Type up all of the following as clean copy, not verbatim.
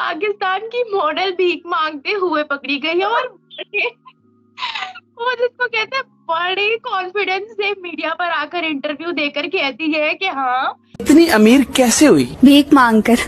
पाकिस्तान की मॉडल भीख मांगते हुए पकड़ी गई है और वो जिसको कहते हैं बड़े कॉन्फिडेंस से मीडिया पर आकर इंटरव्यू देकर कहती है कि हाँ इतनी अमीर कैसे हुई? भीख मांगकर।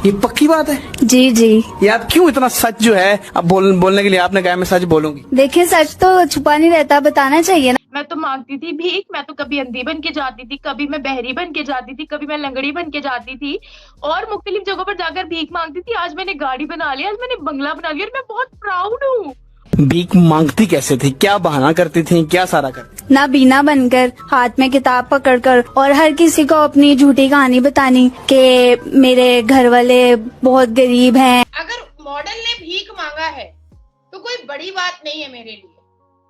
ये पक्की बात है? जी जी। ये आप क्यों इतना सच जो है अब बोलने के लिए आपने कहा मैं सच बोलूंगी? देखिए सच तो छुपा नहीं रहता, बताना चाहिए ना। मैं तो मांगती थी भीख, मैं तो कभी अंधी बन के जाती थी, कभी मैं बहरी बन के जाती थी, कभी मैं लंगड़ी बन के जाती थी और मुख्तलिफ जगहों पर जाकर भीख मांगती थी। आज मैंने गाड़ी बना लिया, आज मैंने बंगला बना लिया और मैं बहुत प्राउड हूँ। भीख मांगती कैसे थी? क्या बहाना करती थी? क्या सारा करती? ना बीना बनकर, हाथ में किताब पकड़कर और हर किसी को अपनी झूठी कहानी बतानी कि मेरे घर वाले बहुत गरीब हैं। अगर मॉडल ने भीख मांगा है तो कोई बड़ी बात नहीं है मेरे लिए।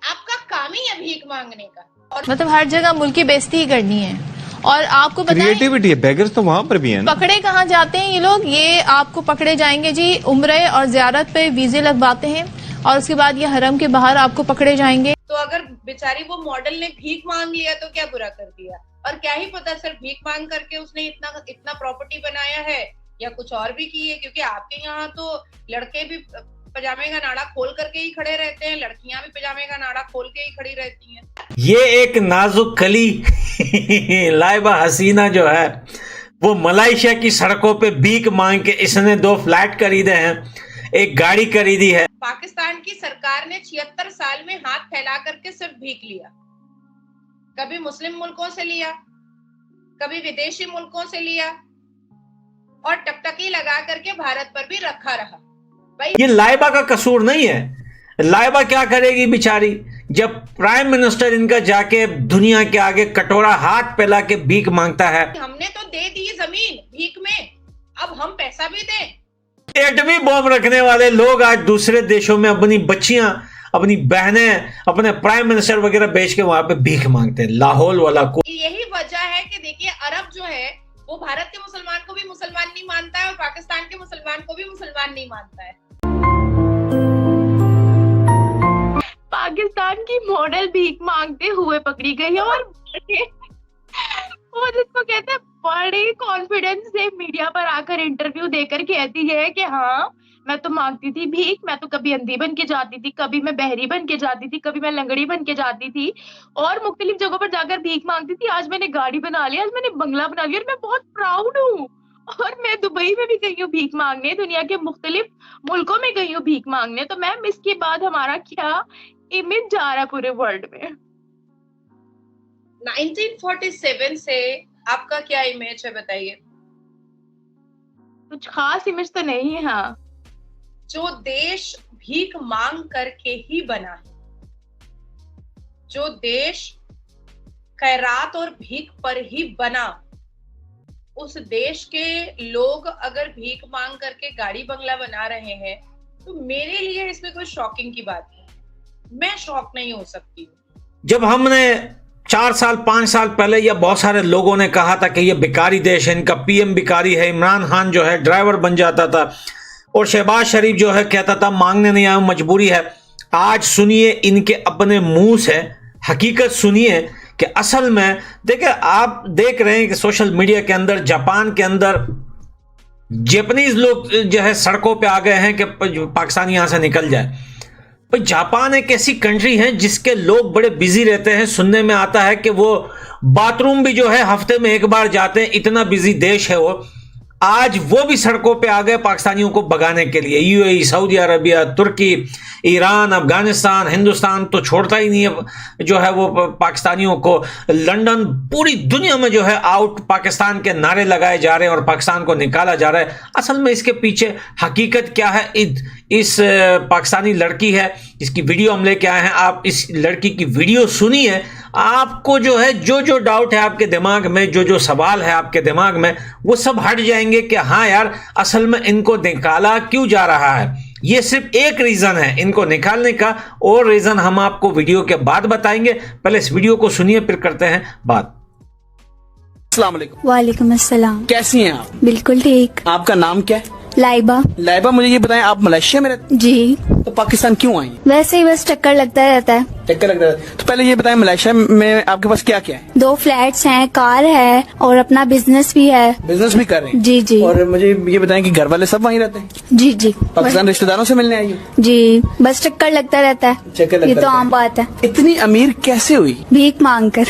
आपका काम ही है भीख मांगने का। और मतलब हर जगह मुल्क की बेइज्जती ही करनी है। और आपको क्रिएटिविटी है, बेगर्स तो वहाँ पर भी है ना। पकड़े कहाँ जाते हैं ये लोग? ये आपको पकड़े जाएंगे जी उम्रे और ज़ियारत पे वीजे लगवाते हैं और उसके बाद ये हरम के बाहर आपको पकड़े जाएंगे। तो अगर बेचारी वो मॉडल ने भीख मांग लिया तो क्या बुरा कर दिया? और क्या ही पता सर भीख मांग करके उसने इतना प्रॉपर्टी बनाया है या कुछ और भी की है, क्योंकि आपके यहाँ तो लड़के भी पजामे का नाड़ा खोल करके ही खड़े रहते हैं, लड़कियां भी पजामे का नाड़ा खोल के ही खड़ी रहती हैं। ये एक नाजुक कली लाइबा हसीना जो है वो मलेशिया की सड़कों पे भीख मांग के इसने 2 फ्लैट खरीदे हैं, एक गाड़ी खरीदी है। पाकिस्तान की सरकार ने 76 साल में हाथ फैला करके सिर्फ भीख लिया। कभी मुस्लिम मुल्कों से लिया, कभी विदेशी मुल्कों से लिया और टकटकी लगा करके भारत पर भी रखा रहा। भाई ये लाइबा का कसूर नहीं है। लाइबा क्या करेगी बेचारी, जब प्राइम मिनिस्टर इनका जाके दुनिया के आगे कटोरा हाथ फैला के भीख मांगता है। हमने तो दे दी जमीन भीख में, अब हम पैसा भी दें। एटमी बॉम्ब रखने वाले लोग आज दूसरे देशों में अपनी बच्चियां, अपनी बहनें, अपने प्राइम मिनिस्टर वगैरह बेच के वहां पे भीख मांगते हैं। लाहौल वाला को यही वजह है कि देखिए अरब जो है वो भारत के मुसलमान को भी मुसलमान नहीं मानता है और पाकिस्तान के मुसलमान को भी मुसलमान नहीं मानता है। पाकिस्तान की मॉडल भीख मांगते हुए पकड़ी गई है और वो जिसको कहते हैं बड़े कॉन्फिडेंस से मीडिया पर आकर इंटरव्यू देकर कहती है कि हाँ मैं तो मांगती थी भीख, मैं तो कभी अंधी बन के जाती थी, कभी मैं बहरी बन के जाती थी, कभी मैं लंगड़ी बन के जाती थी और मुख्तलिफ जगहों पर जाकर भीख मांगती थी। आज मैंने गाड़ी बना लिया, आज मैंने बंगला बना लिया और मैं बहुत प्राउड हूँ। और मैं दुबई में भी गई हूँ भीख मांगने, दुनिया के मुख्तलिफ मुल्कों में गई हूँ भीख मांगने। तो मैम इसके बाद हमारा क्या इमेज जा रहा है पूरे वर्ल्ड में? 1947 से आपका क्या इमेज है बताइए? कुछ खास इमेज तो नहीं है। हाँ, जो देश भीख मांग करके ही बना है, जो देश खैरात और भीख पर ही बना, उस देश के लोग अगर भीख मांग करके गाड़ी बंगला बना रहे हैं तो मेरे लिए इसमें कोई शॉकिंग की बात नहीं, मैं शॉक नहीं हो सकती। जब हमने 4 साल 5 साल पहले या बहुत सारे लोगों ने कहा था कि ये भिखारी देश है, इनका पीएम भिखारी है, इमरान खान जो है ड्राइवर बन जाता था और शहबाज शरीफ जो है कहता था मांगने नहीं आया मजबूरी है। आज सुनिए इनके अपने मुंह से हकीकत सुनिए कि असल में देखिए, आप देख रहे हैं कि सोशल मीडिया के अंदर जापान के अंदर जापानीज लोग जो है सड़कों पे आ गए हैं कि पाकिस्तान यहां से निकल जाए। भाई जापान एक ऐसी कंट्री है जिसके लोग बड़े बिजी रहते हैं। सुनने में आता है कि वो बाथरूम भी जो है हफ्ते में 1 बार जाते हैं, इतना बिजी देश है वो। आज वो भी सड़कों पे आ गए पाकिस्तानियों को भगाने के लिए। यूएई, सऊदी अरबिया, तुर्की, ईरान, अफगानिस्तान, हिंदुस्तान तो छोड़ता ही नहीं है जो है वो पाकिस्तानियों को। लंदन, पूरी दुनिया में जो है आउट पाकिस्तान के नारे लगाए जा रहे हैं और पाकिस्तान को निकाला जा रहा है। असल में इसके पीछे हकीकत क्या है? इस पाकिस्तानी लड़की है जिसकी वीडियो हम लेके आए हैं। आप इस लड़की की वीडियो सुनिए, आपको जो है जो डाउट है आपके दिमाग में, जो सवाल है आपके दिमाग में, वो सब हट जाएंगे कि हाँ यार असल में इनको निकाला क्यों जा रहा है। ये सिर्फ एक रीजन है इनको निकालने का, और रीजन हम आपको वीडियो के बाद बताएंगे। पहले इस वीडियो को सुनिए फिर करते हैं बात। अस्सलाम वालेकुम। वालेकुम अस्सलाम। कैसी हैं आप? बिल्कुल ठीक। आपका नाम क्या है? लाइबा। लाइबा, मुझे ये बताएं आप मलेशिया में रहते? जी। तो पाकिस्तान क्यों आई? वैसे ही बस चक्कर लगता रहता है। चक्कर लग रहा है। तो पहले ये बताएं, मलेशिया में आपके पास क्या क्या है? 2 फ्लैट्स हैं, कार है और अपना बिजनेस भी है। बिजनेस भी कर रहे हैं? जी जी। और मुझे ये बताएं कि घर वाले सब वहीं रहते हैं? जी जी। पाकिस्तान रिश्तेदारों से मिलने आई हो? जी, बस चक्कर लगता रहता है। चक्कर लगता ये तो रहता है। आम बात है। इतनी अमीर कैसे हुई? भीख मांग कर।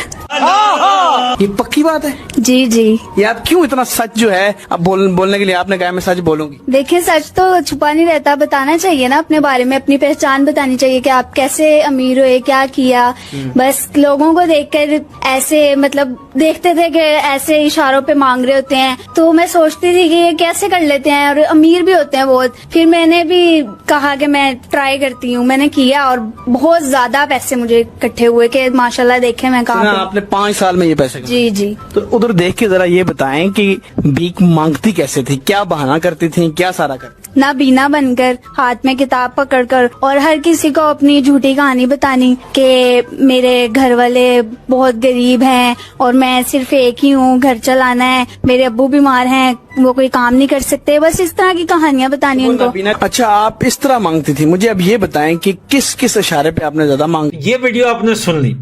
ये पक्की बात है? जी जी। ये आप क्यों इतना सच जो है अब बोलने के लिए आपने कहा मैं सच बोलूंगी? देखिए, सच तो छुपा नहीं रहता, बताना चाहिए ना अपने बारे में, अपनी पहचान बतानी चाहिए कि आप कैसे अमीर हुए, क्या किया। बस लोगों को देखकर ऐसे मतलब देखते थे कि ऐसे इशारों पे मांग रहे होते हैं, तो मैं सोचती थी कि ये कैसे कर लेते हैं और अमीर भी होते हैं बहुत। फिर मैंने भी कहा कि मैं ट्राई करती हूँ, मैंने किया और बहुत ज्यादा पैसे मुझे इकट्ठे हुए कि माशाल्लाह देखे मैं कहाँ पे। आपने 5 साल में ये पैसे कमाए? जी जी। तो उधर देख के जरा ये बताएं कि भीख मांगती कैसे थी, क्या बहाना करती थी, क्या सारा करती? ना बीना बनकर, हाथ में किताब पकड़कर और हर किसी को अपनी झूठी कहानी बतानी कि मेरे घर वाले बहुत गरीब हैं और मैं सिर्फ एक ही हूँ, घर चलाना है, मेरे अब्बू बीमार हैं, वो कोई काम नहीं कर सकते, बस इस तरह की कहानियां बतानी उनको। अच्छा, आप इस तरह मांगती थी। मुझे अब ये बताएं कि किस किस इशारे पे आपने ज्यादा मांगी? ये वीडियो आपने सुन ली।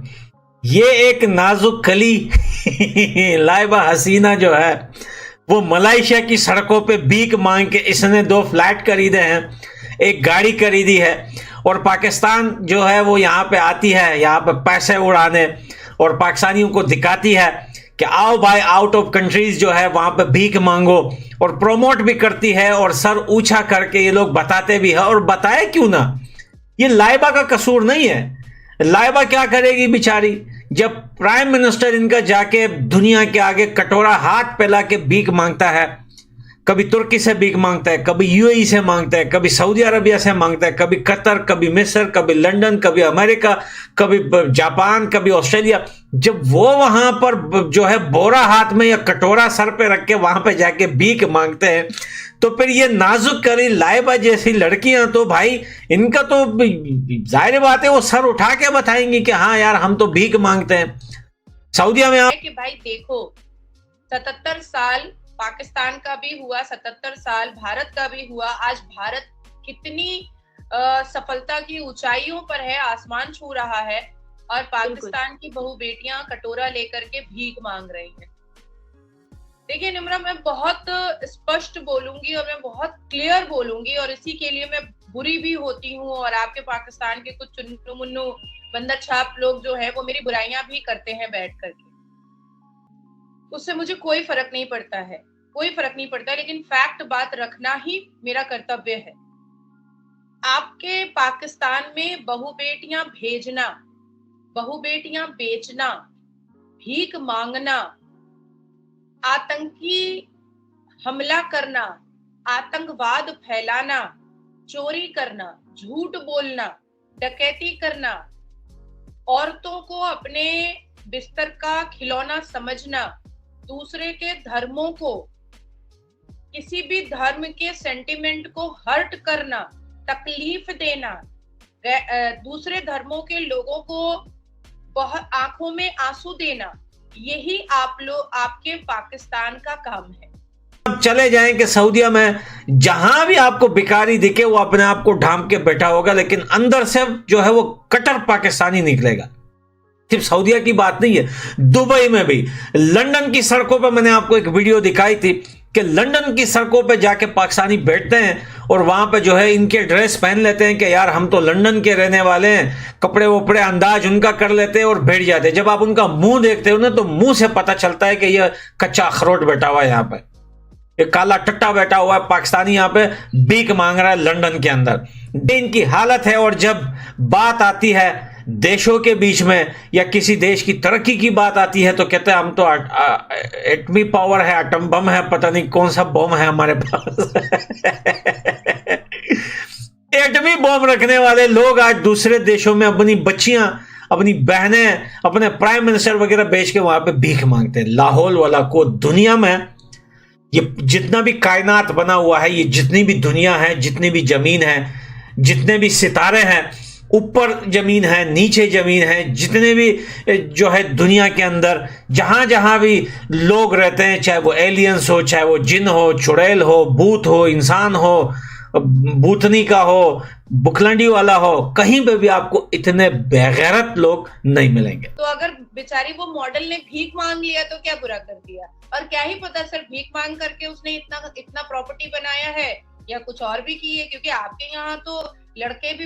ये एक नाजुक कली लाइबा हसीना जो है वो मलेशिया की सड़कों पे भीख मांग के इसने 2 फ्लैट खरीदे हैं, एक गाड़ी खरीदी है और पाकिस्तान जो है वो यहाँ पे आती है, यहाँ पे पैसे उड़ाने और पाकिस्तानियों को दिखाती है कि आओ भाई, आउट ऑफ कंट्रीज जो है वहां पे भीख मांगो, और प्रोमोट भी करती है और सर ऊंचा करके ये लोग बताते भी है। और बताए क्यों ना, ये लाइबा का कसूर नहीं है। लाइबा क्या करेगी बेचारी, जब प्राइम मिनिस्टर इनका जाके दुनिया के आगे कटोरा हाथ फैला के भीख मांगता है, कभी तुर्की से भीख मांगता है, कभी यूएई से मांगता है, कभी सऊदी अरबिया से मांगता है, कभी कतर, कभी मिस्र, कभी लंदन, कभी अमेरिका, कभी जापान, कभी ऑस्ट्रेलिया। जब वो वहां पर जो है बोरा हाथ में या कटोरा सर पे रख के वहां पे जाके भीख मांगते हैं, तो फिर ये नाजुक कली लाइबा जैसी लड़कियां तो भाई इनका तो जाहिर बात है वो सर उठा के बताएंगी कि हाँ यार हम तो भीख मांगते हैं। सऊदीया में कि भाई देखो 77 साल पाकिस्तान का भी हुआ, 77 साल भारत का भी हुआ। आज भारत कितनी सफलता की ऊंचाइयों पर है, आसमान छू रहा है, और पाकिस्तान की बहू बेटियां कटोरा लेकर के भीख मांग रही हैं। देखिए निम्रा, मैं बहुत स्पष्ट बोलूंगी और मैं बहुत क्लियर बोलूंगी, और इसी के लिए मैं बुरी भी होती हूँ, और आपके पाकिस्तान के कुछ चुन्नू मुन्नू बंदर छाप लोग जो है वो मेरी बुराइयां भी करते हैं बैठ करके, उससे मुझे कोई फर्क नहीं पड़ता है, कोई फर्क नहीं पड़ता है, लेकिन फैक्ट बात रखना ही मेरा कर्तव्य है। आपके पाकिस्तान में बहू बेटियां भेजना, बहू बेटियां बेचना, भीख मांगना, आतंकी हमला करना, आतंकवाद फैलाना, चोरी करना, झूठ बोलना, डकैती करना, औरतों को अपने बिस्तर का खिलौना समझना, दूसरे के धर्मों को, किसी भी धर्म के सेंटिमेंट को हर्ट करना, तकलीफ देना, दूसरे धर्मों के लोगों को बहुत आंखों में आंसू देना, यही आप लोग आपके पाकिस्तान का काम है। आप चले जाएं कि सऊदीया में जहां भी आपको भिखारी दिखे वो अपने आप को ढांप के बैठा होगा, लेकिन अंदर से जो है वो कट्टर पाकिस्तानी निकलेगा। सिर्फ सऊदीया की बात नहीं है, दुबई में भी, लंदन की सड़कों पर मैंने आपको एक वीडियो दिखाई थी कि लंदन की सड़कों पे जाके पाकिस्तानी बैठते हैं और वहां पे जो है इनके ड्रेस पहन लेते हैं कि यार हम तो लंदन के रहने वाले हैं, कपड़े वपड़े अंदाज उनका कर लेते हैं और बैठ जाते हैं। जब आप उनका मुंह देखते हो ना तो मुंह से पता चलता है कि ये कच्चा अखरोट बैठा हुआ है, यहाँ पे एक काला टट्टा बैठा हुआ है पाकिस्तानी, यहाँ पे भीख मांग रहा है लंदन के अंदर। इनकी हालत है। और जब बात आती है देशों के बीच में या किसी देश की तरक्की की बात आती है तो कहते हैं हम तो एटमी पावर है, एटम बम है, पता नहीं कौन सा बम है हमारे पास एटमी बम रखने वाले लोग आज दूसरे देशों में अपनी बच्चियां, अपनी बहनें, अपने प्राइम मिनिस्टर वगैरह बेच के वहां पे भीख मांगते हैं। लाहौल वाला को दुनिया में ये जितना भी कायनात बना हुआ है, ये जितनी भी दुनिया है, जितनी भी जमीन है, जितने भी सितारे हैं, ऊपर जमीन है, नीचे जमीन है, जितने भी जो है दुनिया के अंदर जहां जहां भी लोग रहते हैं, चाहे वो एलियंस हो, चाहे वो जिन हो, चुड़ैल हो, भूत हो, इंसान हो, बूथनी का हो, बुखलंडी वाला हो, कहीं पे भी आपको इतने बेगैरत लोग नहीं मिलेंगे। तो अगर बेचारी वो मॉडल ने भीख मांग लिया तो क्या बुरा कर दिया, और क्या ही पता सर भीख मांग करके उसने इतना प्रॉपर्टी बनाया है या कुछ और भी की है, क्योंकि आपके यहाँ तो लड़के भी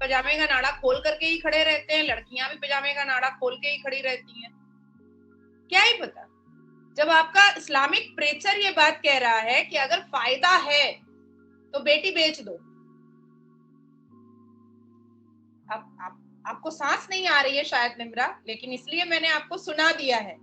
पजामे का नाड़ा खोल करके ही खड़े रहते हैं, लड़कियां भी पजामे का नाड़ा खोल के ही खड़ी रहती हैं, क्या ही पता। जब आपका इस्लामिक प्रेचर ये बात कह रहा है कि अगर फायदा है तो बेटी बेच दो, आपको सांस नहीं आ रही है शायद निम्रा, लेकिन इसलिए मैंने आपको सुना दिया है।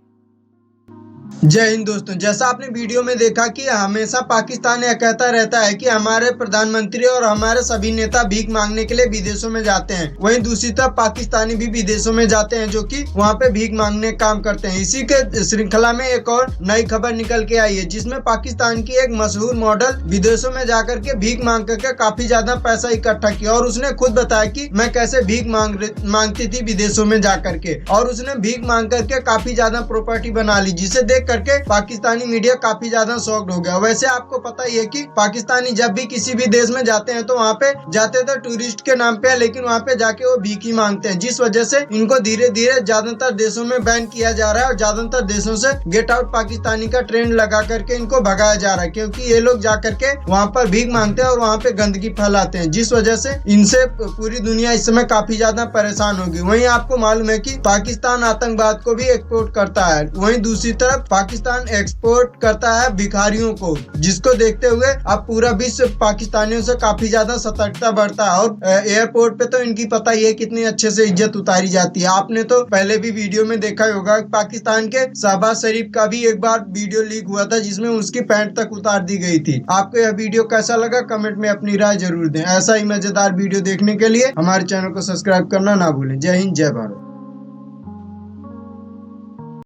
जय हिंद दोस्तों, जैसा आपने वीडियो में देखा कि हमेशा पाकिस्तान यह कहता रहता है कि हमारे प्रधानमंत्री और हमारे सभी नेता भीख मांगने के लिए विदेशों में जाते हैं, वहीं दूसरी तरफ पाकिस्तानी भी विदेशों में जाते हैं जो कि वहां पे भीख मांगने काम करते हैं। इसी के श्रृंखला में एक और नई खबर निकल के आई है जिसमें पाकिस्तान की एक मशहूर मॉडल विदेशों में जाकर के भीख मांग करके काफी ज्यादा पैसा इकट्ठा किया, और उसने खुद बताया कि मैं कैसे भीख मांगती थी विदेशों में जाकर के, और उसने भीख मांग करके काफी ज्यादा प्रॉपर्टी बना ली, जिसे देख करके पाकिस्तानी मीडिया काफी ज्यादा शॉक्ड हो गया। वैसे आपको पता ही है कि पाकिस्तानी जब भी किसी भी देश में जाते हैं तो वहाँ पे जाते तो टूरिस्ट के नाम पे है, लेकिन वहाँ पे जाके वो भीख ही मांगते हैं, जिस वजह से इनको धीरे धीरे ज्यादातर देशों में बैन किया जा रहा है और ज्यादातर देशों से गेट आउट पाकिस्तानी का ट्रेंड लगा करके इनको भगाया जा रहा है, क्योंकि ये लोग जा करके वहाँ पर भीख मांगते हैं और वहाँ पे गंदगी फैलाते हैं, जिस वजह से इनसे पूरी दुनिया इस समय काफी ज्यादा परेशान होगी। वहीं आपको मालूम है कि पाकिस्तान आतंकवाद को भी एक्सपोर्ट करता है, वहीं दूसरी तरफ पाकिस्तान एक्सपोर्ट करता है भिखारियों को, जिसको देखते हुए अब पूरा विश्व पाकिस्तानियों से काफी ज्यादा सतर्कता बढ़ता है। और एयरपोर्ट पे तो इनकी पता ही है कितनी अच्छे से इज्जत उतारी जाती है। आपने तो पहले भी वीडियो में देखा ही होगा, पाकिस्तान के शहबाज शरीफ का भी एक बार वीडियो लीक हुआ था जिसमें उसकी पैंट तक उतार दी गई थी। आपको यह वीडियो कैसा लगा कमेंट में अपनी राय जरूर दें। ऐसा ही मजेदार वीडियो देखने के लिए हमारे चैनल को सब्सक्राइब करना ना भूलें। जय हिंद, जय भारत।